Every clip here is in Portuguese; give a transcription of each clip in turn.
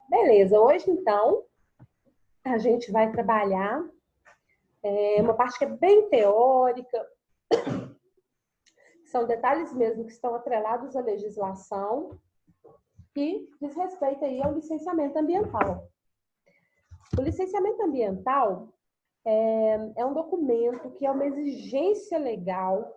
Beleza, hoje então a gente vai trabalhar uma parte que é bem teórica, são detalhes mesmo que estão atrelados à legislação e diz respeito aí ao licenciamento ambiental. O licenciamento ambiental é um documento que é uma exigência legal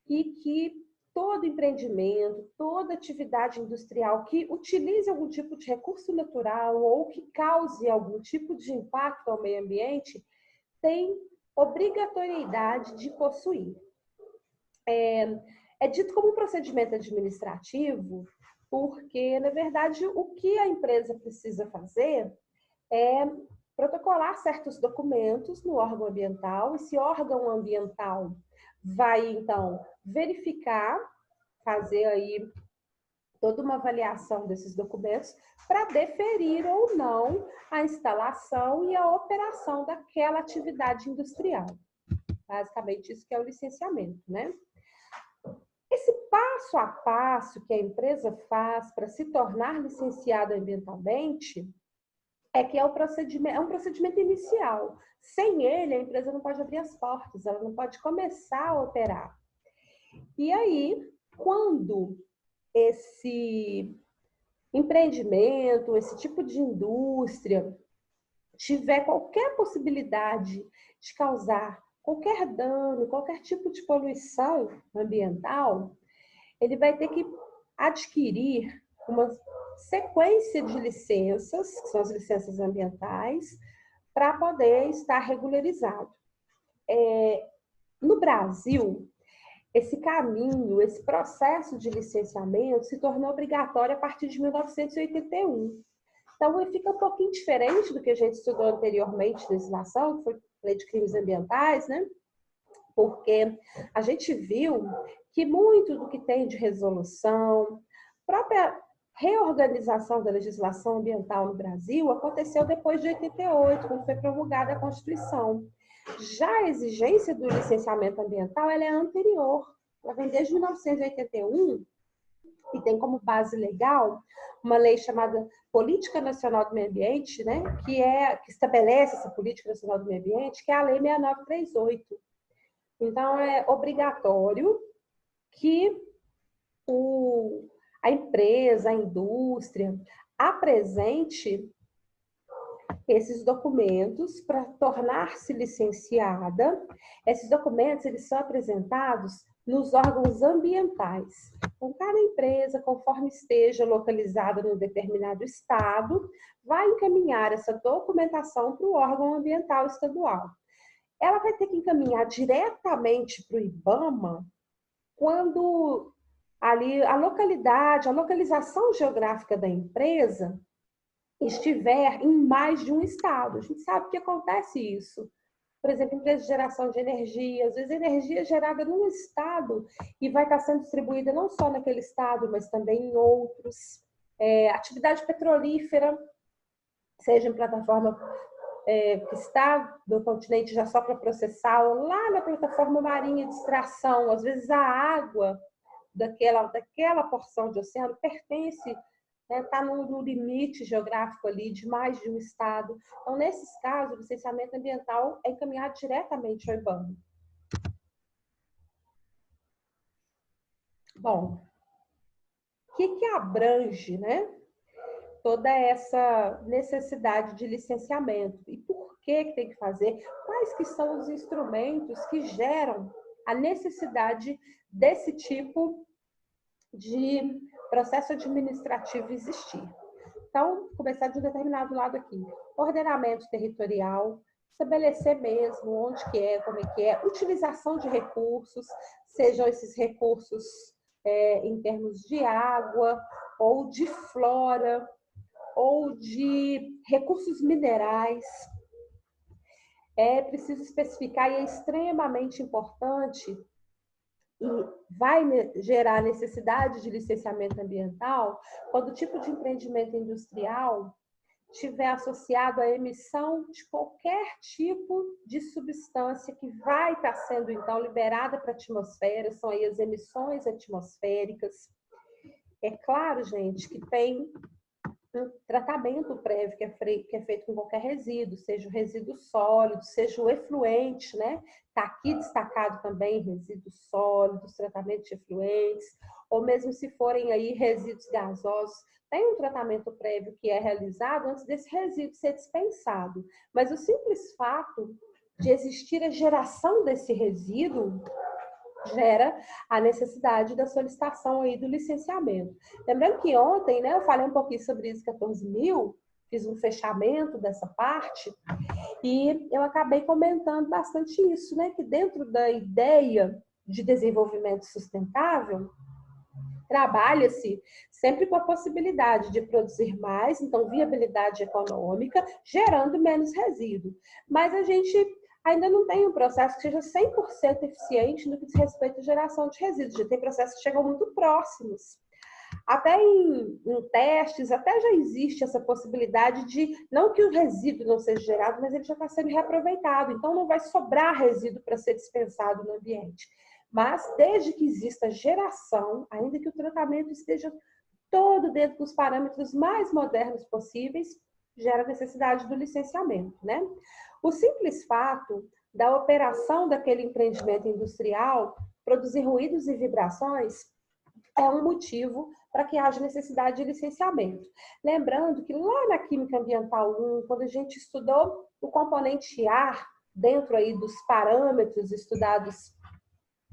e que todo empreendimento, toda atividade industrial que utilize algum tipo de recurso natural ou que cause algum tipo de impacto ao meio ambiente tem obrigatoriedade de possuir. É dito como um procedimento administrativo porque, na verdade, o que a empresa precisa fazer é protocolar certos documentos no órgão ambiental. Esse órgão ambiental vai, então, verificar, fazer aí toda uma avaliação desses documentos para deferir ou não a instalação e a operação daquela atividade industrial. Basicamente, isso que é o licenciamento, né? Esse passo a passo que a empresa faz para se tornar licenciada ambientalmente é que é um procedimento inicial. Sem ele, a empresa não pode abrir as portas, ela não pode começar a operar. E aí, quando esse empreendimento, esse tipo de indústria tiver qualquer possibilidade de causar qualquer dano, qualquer tipo de poluição ambiental, ele vai ter que adquirir uma sequência de licenças, que são as licenças ambientais, para poder estar regularizado. No Brasil, esse caminho, esse processo de licenciamento se tornou obrigatório a partir de 1981. Então, ele fica um pouquinho diferente do que a gente estudou anteriormente na legislação, que foi a lei de crimes ambientais, né? Porque a gente viu que muito do que tem de resolução, própria reorganização da legislação ambiental no Brasil aconteceu depois de 88, quando foi promulgada a Constituição. Já a exigência do licenciamento ambiental ela é anterior. Ela vem desde 1981 e tem como base legal uma lei chamada Política Nacional do Meio Ambiente, né, que estabelece essa Política Nacional do Meio Ambiente, que é a Lei 6938. Então, é obrigatório que a empresa, a indústria, apresente esses documentos para tornar-se licenciada. Esses documentos eles são apresentados nos órgãos ambientais. Então, cada empresa, conforme esteja localizada num determinado estado, vai encaminhar essa documentação para o órgão ambiental estadual. Ela vai ter que encaminhar diretamente para o IBAMA quando ali a localidade, a localização geográfica da empresa estiver em mais de um estado. A gente sabe que acontece isso. Por exemplo, empresa de geração de energia, às vezes energia gerada num estado e vai estar sendo distribuída não só naquele estado, mas também em outros. Atividade petrolífera, seja em plataforma que está no continente já só para processar, ou lá na plataforma marinha de extração, às vezes a água daquela porção de oceano pertence, está no limite geográfico ali de mais de um estado. Então, nesses casos, o licenciamento ambiental é encaminhado diretamente ao IBAMA. Bom, o que abrange, né, toda essa necessidade de licenciamento? E por que tem que fazer? Quais que são os instrumentos que geram a necessidade desse tipo de processo administrativo existir? Então, começar de um determinado lado aqui. Ordenamento territorial, estabelecer mesmo onde que é, como é que é, utilização de recursos, sejam esses recursos em termos de água, ou de flora, ou de recursos minerais. É preciso especificar e é extremamente importante e vai gerar necessidade de licenciamento ambiental quando o tipo de empreendimento industrial estiver associado à emissão de qualquer tipo de substância que vai estar sendo, então, liberada para a atmosfera, são aí as emissões atmosféricas. É claro, gente, que tem um tratamento prévio que é feito com qualquer resíduo, seja o resíduo sólido, seja o efluente, né? Está aqui destacado também resíduos sólidos, tratamento de efluentes, ou mesmo se forem aí resíduos gasosos, tem um tratamento prévio que é realizado antes desse resíduo ser dispensado. Mas o simples fato de existir a geração desse resíduo gera a necessidade da solicitação aí do licenciamento. Lembrando que ontem, né, eu falei um pouquinho sobre isso, 14 mil, fiz um fechamento dessa parte, e eu acabei comentando bastante isso, né, que dentro da ideia de desenvolvimento sustentável, trabalha-se sempre com a possibilidade de produzir mais, então viabilidade econômica, gerando menos resíduo. Mas a gente ainda não tem um processo que seja 100% eficiente no que diz respeito à geração de resíduos. Já tem processos que chegam muito próximos. Até em testes, até já existe essa possibilidade de, não que o resíduo não seja gerado, mas ele já está sendo reaproveitado, então não vai sobrar resíduo para ser dispensado no ambiente. Mas desde que exista geração, ainda que o tratamento esteja todo dentro dos parâmetros mais modernos possíveis, gera necessidade do licenciamento, né? O simples fato da operação daquele empreendimento industrial produzir ruídos e vibrações é um motivo para que haja necessidade de licenciamento. Lembrando que lá na Química Ambiental 1, quando a gente estudou o componente ar, dentro aí dos parâmetros estudados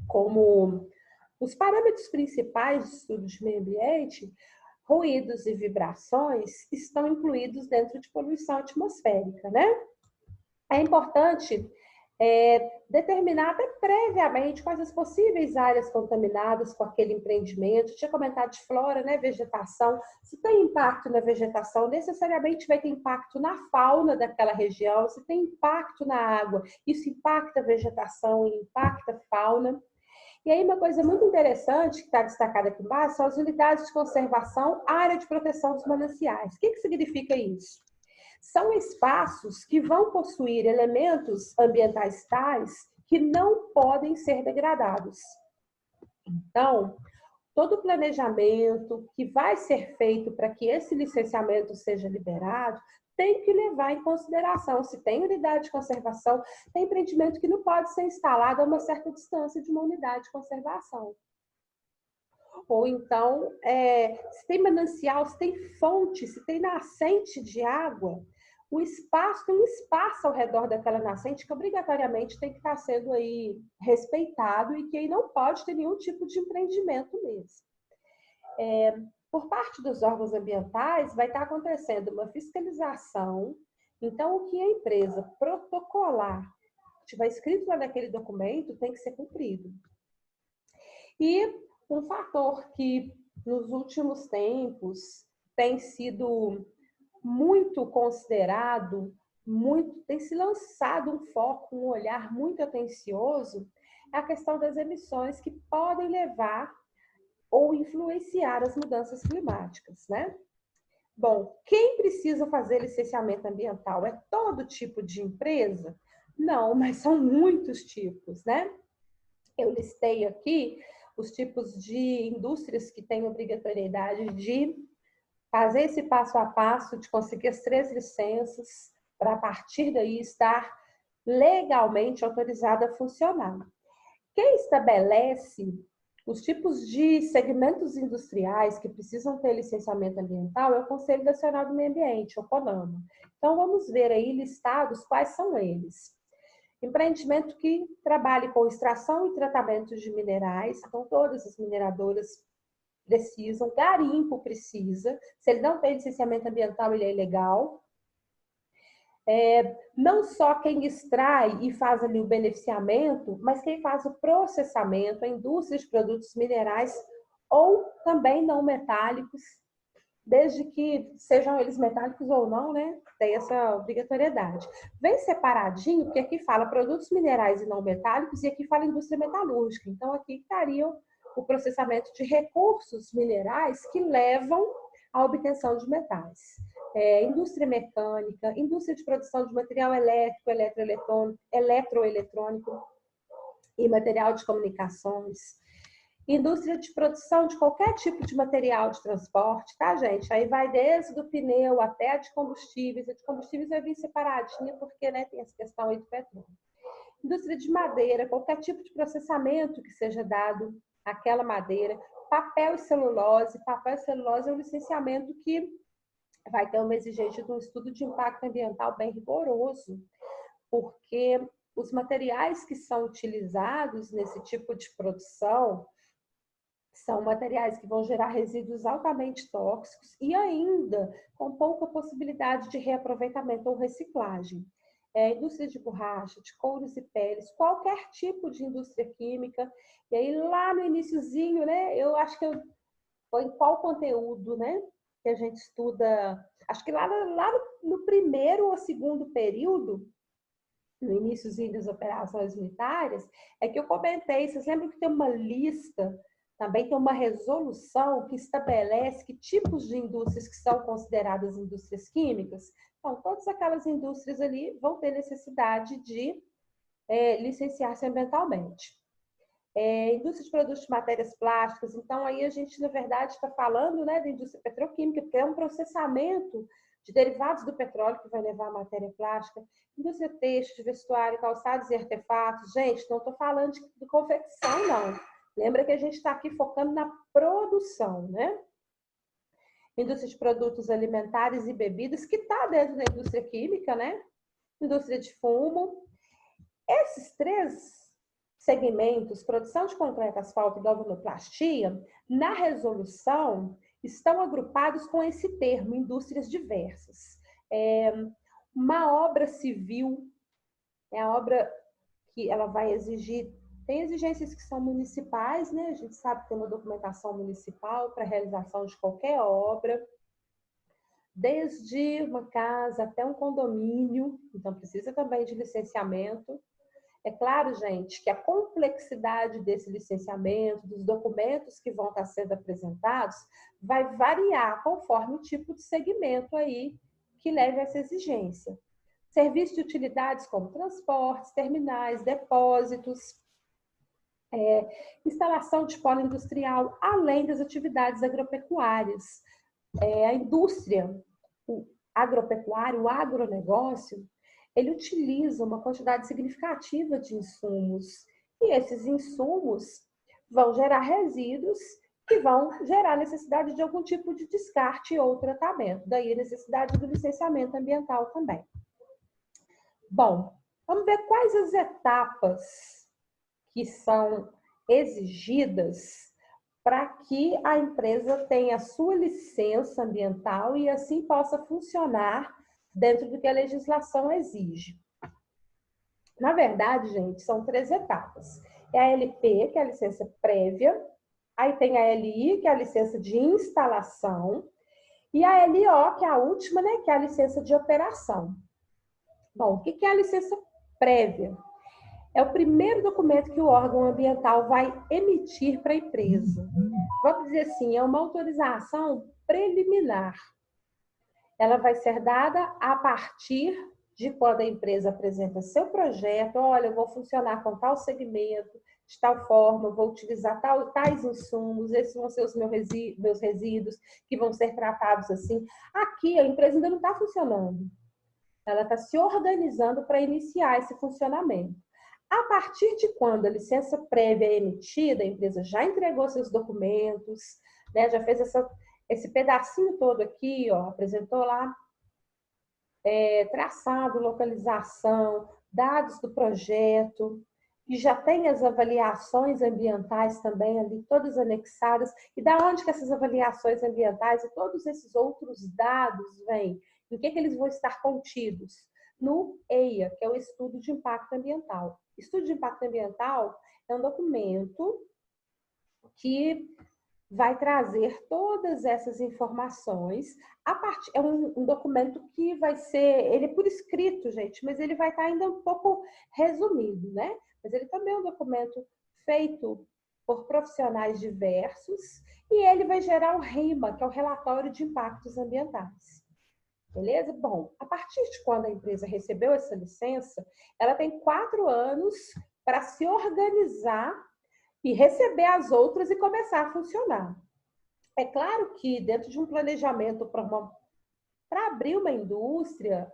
como os parâmetros principais de estudo de meio ambiente, ruídos e vibrações estão incluídos dentro de poluição atmosférica, né? É importante determinar até previamente quais as possíveis áreas contaminadas com aquele empreendimento. Eu tinha comentado de flora, né, vegetação. Se tem impacto na vegetação, necessariamente vai ter impacto na fauna daquela região. Se tem impacto na água, isso impacta a vegetação e impacta a fauna. E aí, uma coisa muito interessante que está destacada aqui embaixo são as unidades de conservação, área de proteção dos mananciais. O que significa isso? São espaços que vão possuir elementos ambientais tais que não podem ser degradados. Então, todo o planejamento que vai ser feito para que esse licenciamento seja liberado tem que levar em consideração se tem unidade de conservação, tem empreendimento que não pode ser instalado a uma certa distância de uma unidade de conservação. Ou então, se tem manancial, se tem fonte, se tem nascente de água, tem um espaço ao redor daquela nascente que obrigatoriamente tem que estar sendo aí respeitado e que aí não pode ter nenhum tipo de empreendimento mesmo. Por parte dos órgãos ambientais, vai estar acontecendo uma fiscalização. Então, o que a empresa protocolar, tiver escrito lá naquele documento, tem que ser cumprido. E um fator que nos últimos tempos tem sido muito considerado, tem se lançado um foco, um olhar muito atencioso, é a questão das emissões que podem levar ou influenciar as mudanças climáticas, né? Bom, quem precisa fazer licenciamento ambiental? É todo tipo de empresa? Não, mas são muitos tipos, né? Eu listei aqui os tipos de indústrias que têm obrigatoriedade de fazer esse passo a passo, de conseguir as 3 licenças, para a partir daí estar legalmente autorizado a funcionar. Quem estabelece os tipos de segmentos industriais que precisam ter licenciamento ambiental é o Conselho Nacional do Meio Ambiente, o CONAMA. Então, vamos ver aí listados quais são eles. Empreendimento que trabalhe com extração e tratamento de minerais, então todas as mineradoras precisam, garimpo precisa, se ele não tem licenciamento ambiental, ele é ilegal. Não só quem extrai e faz ali o beneficiamento, mas quem faz o processamento, a indústria de produtos minerais ou também não metálicos, desde que sejam eles metálicos ou não, né? Tem essa obrigatoriedade. Vem separadinho, porque aqui fala produtos minerais e não metálicos e aqui fala indústria metalúrgica. Então, aqui estariam o processamento de recursos minerais que levam à obtenção de metais. Indústria mecânica, indústria de produção de material elétrico, eletroeletrônico e material de comunicações. Indústria de produção de qualquer tipo de material de transporte, tá, gente? Aí vai desde o pneu até a de combustíveis. A de combustíveis vai vir separadinha, porque, né, tem essa questão aí do petróleo. Indústria de madeira, qualquer tipo de processamento que seja dado àquela madeira. Papel e celulose. Papel e celulose é um licenciamento que vai ter uma exigência de um estudo de impacto ambiental bem rigoroso, porque os materiais que são utilizados nesse tipo de produção são materiais que vão gerar resíduos altamente tóxicos e ainda com pouca possibilidade de reaproveitamento ou reciclagem. Indústria de borracha, de couros e peles, qualquer tipo de indústria química. E aí lá no iniciozinho, né, eu acho que foi em qual conteúdo, né, que a gente estuda, acho que lá no primeiro ou segundo período, no iníciozinho das operações unitárias, é que eu comentei, vocês lembram que tem uma lista, também tem uma resolução que estabelece que tipos de indústrias que são consideradas indústrias químicas? Então, todas aquelas indústrias ali vão ter necessidade de licenciar-se ambientalmente. Indústria de produtos de matérias plásticas, então aí a gente, na verdade, está falando, né, da indústria petroquímica, porque é um processamento de derivados do petróleo que vai levar a matéria plástica. Indústria têxtil, de vestuário, calçados e artefatos. Gente, não estou falando de confecção, não. Lembra que a gente está aqui focando na produção, né? Indústria de produtos alimentares e bebidas, que está dentro da indústria química, né? Indústria de fumo. Esses três segmentos, produção de concreto, asfalto e galvanoplastia, na resolução, estão agrupados com esse termo, indústrias diversas. Uma obra civil é a obra que ela vai exigir, tem exigências que são municipais, né? A gente sabe que tem uma documentação municipal para a realização de qualquer obra, desde uma casa até um condomínio, então precisa também de licenciamento. É claro, gente, que a complexidade desse licenciamento, dos documentos que vão estar sendo apresentados, vai variar conforme o tipo de segmento aí que leve a essa exigência. Serviços de utilidades como transportes, terminais, depósitos, instalação de polo industrial, além das atividades agropecuárias. A indústria, o agropecuário, o agronegócio, ele utiliza uma quantidade significativa de insumos. E esses insumos vão gerar resíduos que vão gerar necessidade de algum tipo de descarte ou tratamento. Daí a necessidade do licenciamento ambiental também. Bom, vamos ver quais as etapas que são exigidas para que a empresa tenha a sua licença ambiental e assim possa funcionar dentro do que a legislação exige. Na verdade, gente, são 3 etapas. É a LP, que é a licença prévia, aí tem a LI, que é a licença de instalação, e a LO, que é a última, né, que é a licença de operação. Bom, o que é a licença prévia? É o primeiro documento que o órgão ambiental vai emitir para a empresa. Vamos dizer assim, é uma autorização preliminar. Ela vai ser dada a partir de quando a empresa apresenta seu projeto. Olha, eu vou funcionar com tal segmento, de tal forma, vou utilizar tais insumos, esses vão ser os meus resíduos que vão ser tratados assim. Aqui a empresa ainda não está funcionando. Ela está se organizando para iniciar esse funcionamento. A partir de quando a licença prévia é emitida, a empresa já entregou seus documentos, né, já fez esse pedacinho todo aqui, ó, apresentou lá traçado, localização, dados do projeto, e já tem as avaliações ambientais também ali, todas anexadas. E da onde que essas avaliações ambientais e todos esses outros dados vêm? Em que eles vão estar contidos? No EIA, que é o Estudo de Impacto Ambiental. Estudo de Impacto Ambiental é um documento que vai trazer todas essas informações. É um documento que vai ser, ele é por escrito, gente, mas ele vai estar ainda um pouco resumido, né? Mas ele também é um documento feito por profissionais diversos e ele vai gerar o RIMA, que é o Relatório de Impactos Ambientais. Beleza? Bom, a partir de quando a empresa recebeu essa licença, ela tem 4 anos para se organizar e receber as outras e começar a funcionar. É claro que dentro de um planejamento para abrir uma indústria,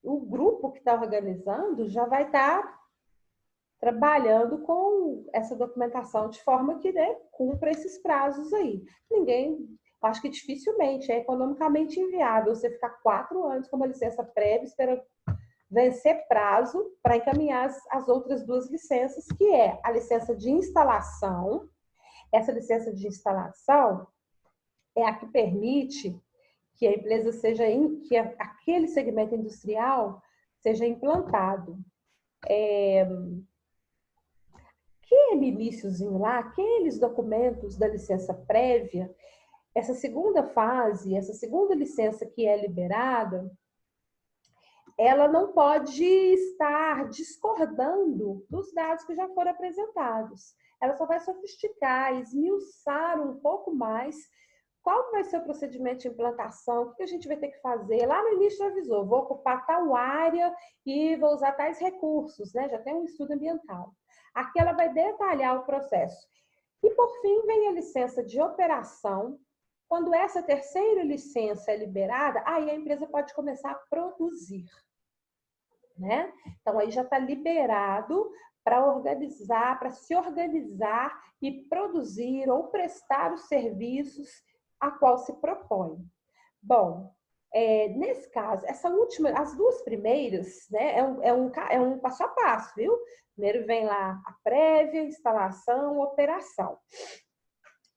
o grupo que está organizando já vai estar trabalhando com essa documentação de forma que, né, cumpra esses prazos aí. Ninguém, acho que dificilmente é economicamente inviável você ficar 4 anos com uma licença prévia esperando vencer prazo para encaminhar as outras 2 licenças, que é a licença de instalação. Essa licença de instalação é a que permite que a empresa seja, que aquele segmento industrial seja implantado. Aquele iniciozinho lá, aqueles documentos da licença prévia, essa segunda fase, essa segunda licença que é liberada, ela não pode estar discordando dos dados que já foram apresentados. Ela só vai sofisticar, esmiuçar um pouco mais qual vai ser o procedimento de implantação, o que a gente vai ter que fazer. Lá no início já avisou, vou ocupar tal área e vou usar tais recursos, né? Já tem um estudo ambiental. Aqui ela vai detalhar o processo. E por fim vem a licença de operação. Quando essa terceira licença é liberada, aí a empresa pode começar a produzir, né? Então aí já está liberado para organizar, para se organizar e produzir ou prestar os serviços a qual se propõe. Bom, nesse caso, essa última, as 2 primeiras, né, é um passo a passo, viu? Primeiro vem lá a prévia, instalação, operação.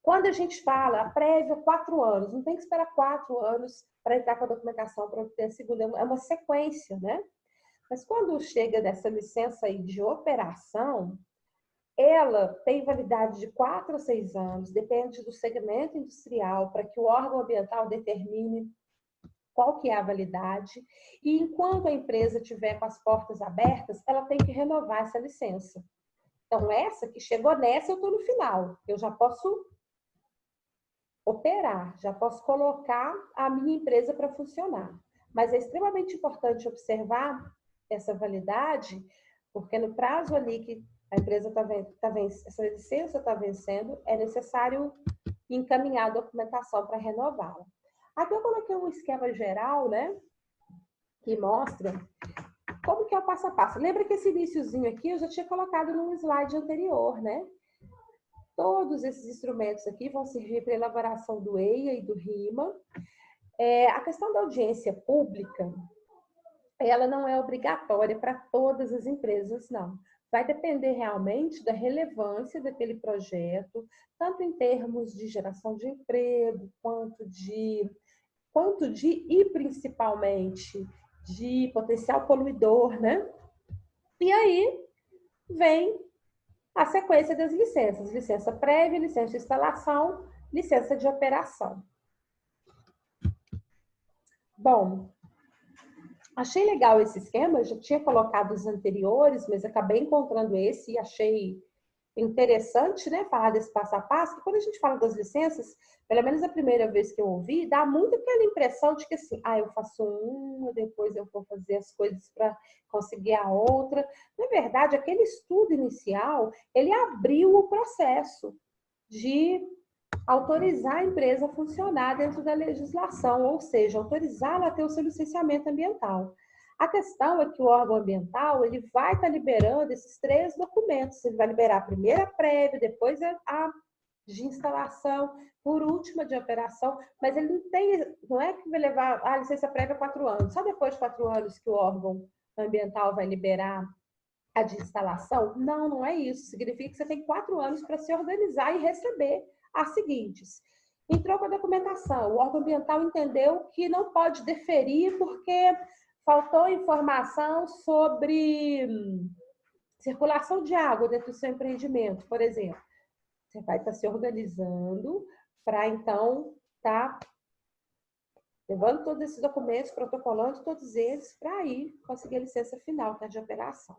Quando a gente fala a prévia, 4 anos, não tem que esperar 4 anos para entrar com a documentação para obter a segunda, é uma sequência, né? Mas quando chega dessa licença aí de operação, ela tem validade de 4 a 6 anos, depende do segmento industrial, para que o órgão ambiental determine qual que é a validade. E enquanto a empresa estiver com as portas abertas, ela tem que renovar essa licença. Então, essa que chegou nessa, eu estou no final. Eu já posso operar, já posso colocar a minha empresa para funcionar. Mas é extremamente importante observar essa validade, porque no prazo ali que a empresa essa licença está vencendo, é necessário encaminhar a documentação para renová-la. Aqui eu coloquei um esquema geral, né, que mostra como que é o passo a passo. Lembra que esse iniciozinho aqui eu já tinha colocado num slide anterior, né? Todos esses instrumentos aqui vão servir para a elaboração do EIA e do RIMA. A questão da audiência pública, ela não é obrigatória para todas as empresas, não. Vai depender realmente da relevância daquele projeto, tanto em termos de geração de emprego, quanto de e principalmente de potencial poluidor, né? E aí vem a sequência das licenças: licença prévia, licença de instalação, licença de operação. Bom, achei legal esse esquema, eu já tinha colocado os anteriores, mas acabei encontrando esse e achei interessante, né, falar desse passo a passo, que quando a gente fala das licenças, pelo menos a primeira vez que eu ouvi, dá muito aquela impressão de que assim, eu faço uma, depois eu vou fazer as coisas para conseguir a outra. Na verdade, aquele estudo inicial, ele abriu o processo de autorizar a empresa a funcionar dentro da legislação, ou seja, autorizá-la a ter o seu licenciamento ambiental. A questão é que o órgão ambiental ele vai estar liberando esses 3 documentos. Ele vai liberar a primeira prévia, depois a de instalação, por última de operação, mas ele não é que vai levar a licença prévia 4 anos. Só depois de 4 anos que o órgão ambiental vai liberar a de instalação? Não, não é isso. Significa que você tem 4 anos para se organizar e receber as seguintes. Entrou com a documentação, o órgão ambiental entendeu que não pode deferir porque faltou informação sobre circulação de água dentro do seu empreendimento, por exemplo. Você vai estar se organizando para, então, estar levando todos esses documentos, protocolando todos eles, para aí conseguir a licença final, que é de operação.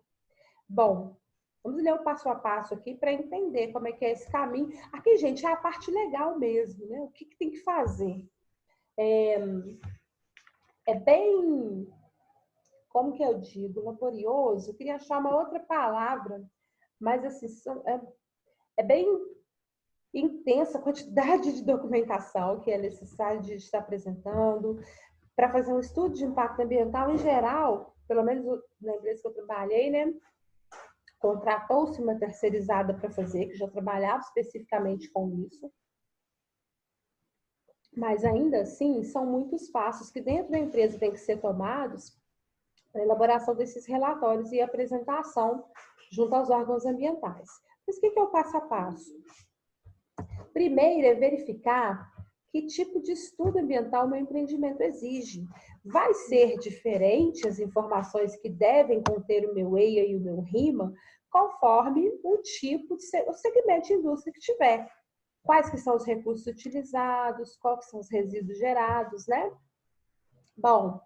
Bom, vamos ler o passo a passo aqui para entender como é que é esse caminho. Aqui, gente, é a parte legal mesmo, né? O que tem que fazer? É bem, como que eu digo, laborioso. Eu queria achar uma outra palavra, mas assim, É bem intensa a quantidade de documentação que é necessário de estar apresentando para fazer um estudo de impacto ambiental em geral, pelo menos na empresa que eu trabalhei, né? Contratou-se uma terceirizada para fazer, que já trabalhava especificamente com isso. Mas ainda assim, são muitos passos que dentro da empresa têm que ser tomados para a elaboração desses relatórios e apresentação junto aos órgãos ambientais. Mas o que é o passo a passo? Primeiro é verificar que tipo de estudo ambiental o meu empreendimento exige. Vai ser diferente as informações que devem conter o meu EIA e o meu RIMA, conforme o tipo o segmento de indústria que tiver. Quais que são os recursos utilizados, quais são os resíduos gerados, né? Bom,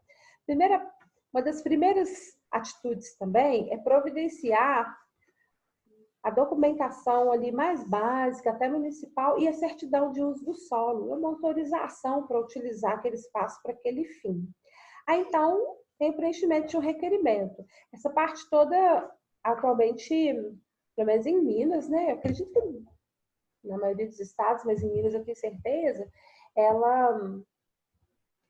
uma das primeiras atitudes também é providenciar a documentação ali mais básica, até municipal, e a certidão de uso do solo, uma autorização para utilizar aquele espaço para aquele fim. Aí, então, tem o preenchimento de um requerimento. Essa parte toda, atualmente, pelo menos em Minas, né? Eu acredito que na maioria dos estados, mas em Minas eu tenho certeza,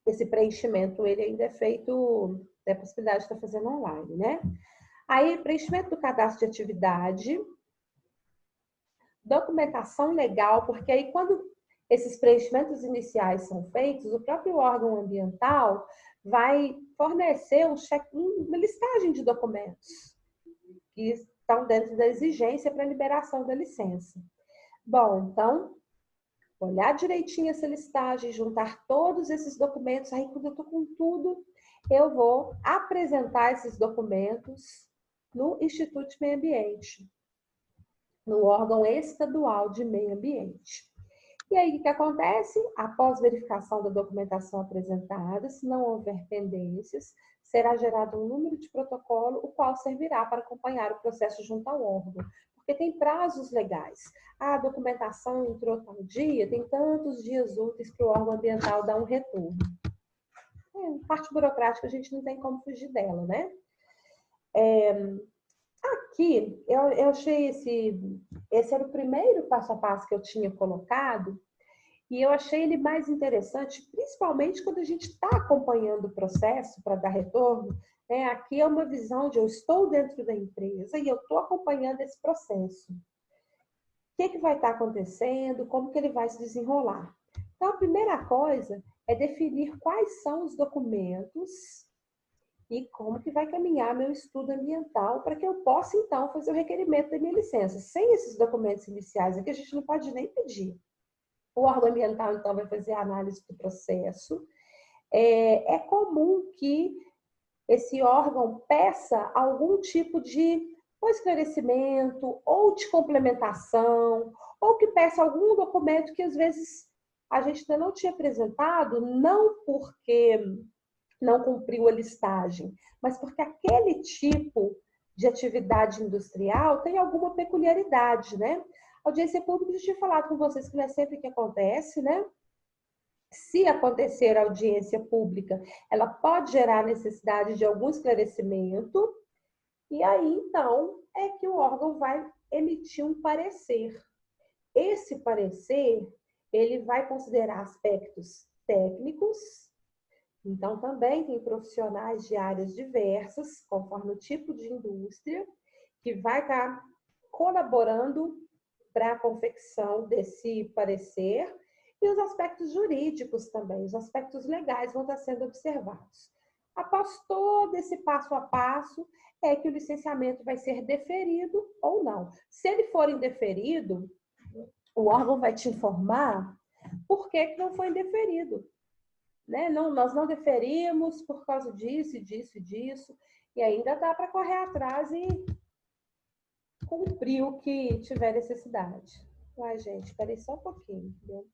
esse preenchimento, ele ainda é feito, tem a possibilidade de estar fazendo online, né? Aí, preenchimento do cadastro de atividade, documentação legal, porque aí quando esses preenchimentos iniciais são feitos, o próprio órgão ambiental vai fornecer uma listagem de documentos que estão dentro da exigência para liberação da licença. Bom, então, olhar direitinho essa listagem, juntar todos esses documentos, aí quando eu estou com tudo, eu vou apresentar esses documentos no Instituto de Meio Ambiente, no órgão estadual de meio ambiente. E aí, o que acontece? Após verificação da documentação apresentada, se não houver pendências, será gerado um número de protocolo, o qual servirá para acompanhar o processo junto ao órgão. Porque tem prazos legais. A documentação entrou tal dia, tem tantos dias úteis para o órgão ambiental dar um retorno. Parte burocrática, a gente não tem como fugir dela, né? Aqui, eu achei esse era o primeiro passo a passo que eu tinha colocado, e eu achei ele mais interessante, principalmente quando a gente está acompanhando o processo para dar retorno. Né? Aqui é uma visão de eu estou dentro da empresa e eu estou acompanhando esse processo. O que vai estar acontecendo, como que ele vai se desenrolar. Então, a primeira coisa é definir quais são os documentos e como que vai caminhar meu estudo ambiental para que eu possa, então, fazer o requerimento da minha licença. Sem esses documentos iniciais aqui, a gente não pode nem pedir. O órgão ambiental, então, vai fazer a análise do processo. É comum que esse órgão peça algum tipo de esclarecimento ou de complementação, ou que peça algum documento que, às vezes, a gente ainda não tinha apresentado, não porque não cumpriu a listagem, mas porque aquele tipo de atividade industrial tem alguma peculiaridade, né? Audiência pública, eu já tinha falado com vocês que não é sempre que acontece, né? Se acontecer audiência pública, ela pode gerar necessidade de algum esclarecimento, e aí, então, é que o órgão vai emitir um parecer. Esse parecer, ele vai considerar aspectos técnicos. Então, também tem profissionais de áreas diversas, conforme o tipo de indústria, que vai estar colaborando para a confecção desse parecer, e os aspectos jurídicos também, os aspectos legais vão estar sendo observados. Após todo esse passo a passo, é que o licenciamento vai ser deferido ou não. Se ele for indeferido, o órgão vai te informar por que não foi indeferido. Né? Não, nós não deferimos por causa disso, disso e disso, e ainda dá para correr atrás e cumprir o que tiver necessidade. Ai, gente, espera aí só um pouquinho, entendeu?